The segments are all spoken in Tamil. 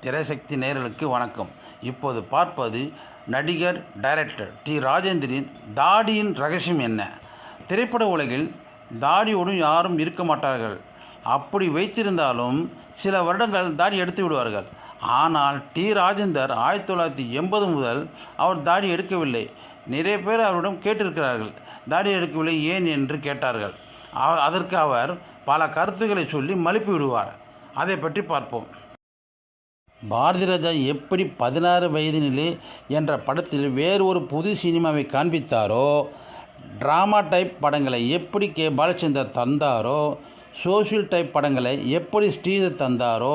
திரைசக்தி நேயர்களுக்கு வணக்கம். இப்போது பார்ப்பது நடிகர் டைரக்டர் டி. ராஜேந்தரின் தாடியின் ரகசியம் என்ன? திரைப்பட உலகில் தாடியோடும் யாரும் இருக்க மாட்டார்கள். அப்படி வைத்திருந்தாலும் சில வருடங்கள் தாடி எடுத்து விடுவார்கள். ஆனால் டி. ராஜேந்தர் 1980 முதல் அவர் தாடி எடுக்கவில்லை. நிறைய பேர் அவரிடம் கேட்டிருக்கிறார்கள், தாடி எடுக்கவில்லை ஏன் என்று கேட்டார்கள். அதற்கு அவர் பல கருத்துக்களை சொல்லி மழுப்பி விடுவார். அதை பற்றி பார்ப்போம். பாரதி ராஜா எப்படி 16 வயதினிலே என்ற படத்தில் வேறு ஒரு புது சினிமாவை காண்பித்தாரோ, ட்ராமா டைப் படங்களை எப்படி கே. பாலச்சந்தர் தந்தாரோ, சோஷியல் டைப் படங்களை எப்படி ஸ்ரீதர் தந்தாரோ,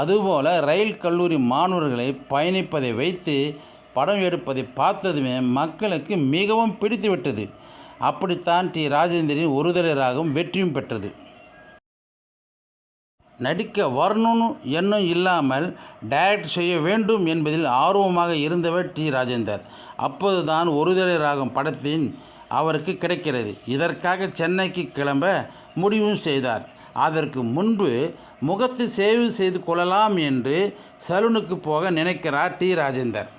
அதுபோல் ரயில் கல்லூரி மாணவர்களை பயணிப்பதை வைத்து படம் எடுப்பதை பார்த்ததுமே மக்களுக்கு மிகவும் பிடித்துவிட்டது. அப்படித்தான் டி. ராஜேந்தரின் ஒருதலைராகவும் வெற்றியும் பெற்றது. நடிக்க வரணும்னு எண்ணம் இல்லாமல் டைரக்ட் செய்ய வேண்டும் என்பதில் ஆர்வமாக இருந்தவர் டி. ராஜேந்தர். அப்போதுதான் ஒருதலை ராகம் படத்தின் அவருக்கு கிடைக்கிறது. இதற்காக சென்னைக்கு கிளம்ப முடிவும் செய்தார். அதற்கு முன்பு முகத்தை சேவை செய்து கொள்ளலாம் என்று சலூனுக்கு போக நினைக்கிறார் டி. ராஜேந்தர்.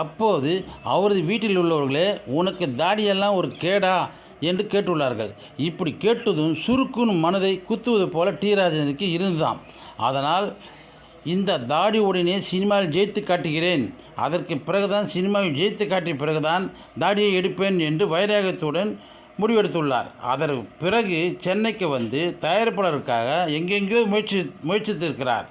அப்போது அவரது வீட்டில் உள்ளவர்களே, உனக்கு தாடியெல்லாம் ஒரு கேடா என்று கேட்டுள்ளார்கள். இப்படி கேட்டதும் சுருக்குன்னு மனதை குத்துவது போல டி. ராஜேந்தருக்கு இருந்துதான். அதனால் இந்த தாடி உடனே சினிமாவில் ஜெயித்து காட்டுகிறேன், அதற்கு பிறகுதான் சினிமாவில் ஜெயித்து காட்டிய பிறகுதான் தாடியை எடுப்பேன் என்று வைராகத்துடன் முடிவெடுத்துள்ளார். அதற்கு பிறகு சென்னைக்கு வந்து தயாரிப்பாளருக்காக எங்கெங்கேயோ முயற்சித்திருக்கிறார்.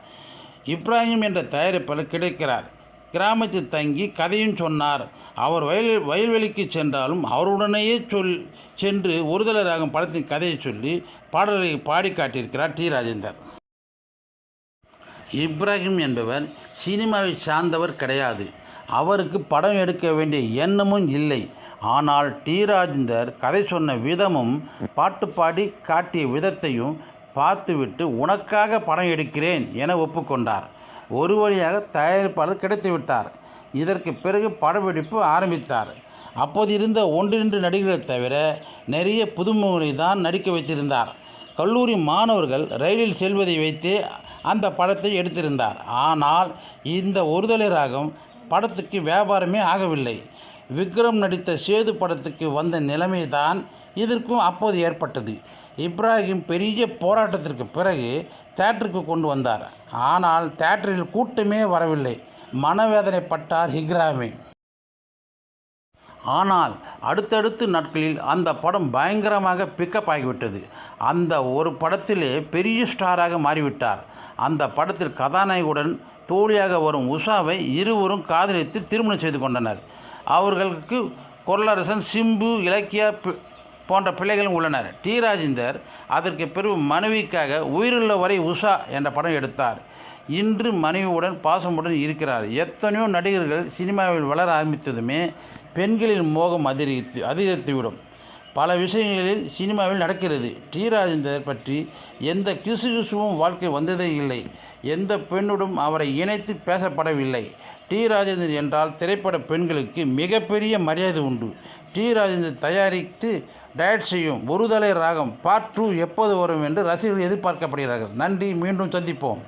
இப்ராஹிம் என்ற தயாரிப்பாளர் கிடைக்கிறார். கிராமத்தில் தங்கி கதையும் சொன்னார். அவர் வயல்வெளிக்கு சென்றாலும் அவருடனேயே சென்று ஒருதலை ராகம் படத்தின் கதையை சொல்லி பாடல்களை பாடி காட்டியிருக்கிறார் டி. ராஜேந்தர். இப்ராஹிம் என்பவர் சினிமாவை சார்ந்தவர் கிடையாது. அவருக்கு படம் எடுக்க வேண்டிய எண்ணமும் இல்லை. ஆனால் டி. ராஜேந்தர் கதை சொன்ன விதமும் பாட்டு பாடி காட்டிய விதத்தையும் பார்த்துவிட்டு உனக்காக படம் எடுக்கிறேன் என ஒப்புக்கொண்டார். ஒரு வழியாக தயாரிப்பாளர் கிடைத்துவிட்டார். இதற்கு பிறகு படப்பிடிப்பு ஆரம்பித்தார். அப்போது இருந்த 1-2 நடிகர்களை தவிர நிறைய புதுமுகங்களை தான் நடிக்க வைத்திருந்தார். கல்லூரி மாணவர்கள் ரயிலில் செல்வதை வைத்தே அந்த படத்தை எடுத்திருந்தார். ஆனால் இந்த ஒருதலை ராகம் படத்துக்கு வியாபாரமே ஆகவில்லை. விக்ரம் நடித்த சேது படத்துக்கு வந்த நிலைமை தான் இதற்கும் அப்போது ஏற்பட்டது. இப்ராஹிம் பெரிய போராட்டத்திற்கு பிறகு தியேட்டருக்கு கொண்டு வந்தார். ஆனால் தியேட்டரில் கூட்டமே வரவில்லை. மனவேதனைப்பட்டார் இப்ராஹிம். ஆனால் அடுத்தடுத்த நாட்களில் அந்த படம் பயங்கரமாக பிக்கப் ஆகிவிட்டது. அந்த ஒரு படத்திலே பெரிய ஸ்டாராக மாறிவிட்டார். அந்த படத்தில் கதாநாயகுடன் தோழியாக வரும் உஷாவை இருவரும் காதலித்து திருமணம் செய்து கொண்டனர். அவர்களுக்கு கொல்லரசன், சிம்பு, இலக்கியா போன்ற பிள்ளைகளும் உள்ளனர். டி. ராஜேந்தர் அதற்கு பிறகு மனைவிக்காக உயிருள்ள வரை உஷா என்ற படம் எடுத்தார். இன்று மனைவியுடன் பாசமுடன் இருக்கிறார். எத்தனையோ நடிகர்கள் சினிமாவில் வளர ஆரம்பித்ததுமே பெண்களின் மோகம் அதிகரித்துவிடும். பல விஷயங்களில் சினிமாவில் நடக்கிறது. டி. ராஜேந்தர் பற்றி எந்த கிசுகிசுவும் வாழ்க்கை வந்ததே இல்லை. எந்த பெண்ணுடன் அவரை இணைத்து பேசப்படவில்லை. டி. ராஜேந்தர் என்றால் திரைப்பட பெண்களுக்கு மிகப்பெரிய மரியாதை உண்டு. டி. ராஜேந்தர் தயாரித்து டைரக்ட் செய்யும் ஒருதலை ராகம் பார்ட் 2 எப்போது வரும் என்று ரசிகர்கள் எதிர்பார்க்கப்படுகிறார்கள். நன்றி. மீண்டும் சந்திப்போம்.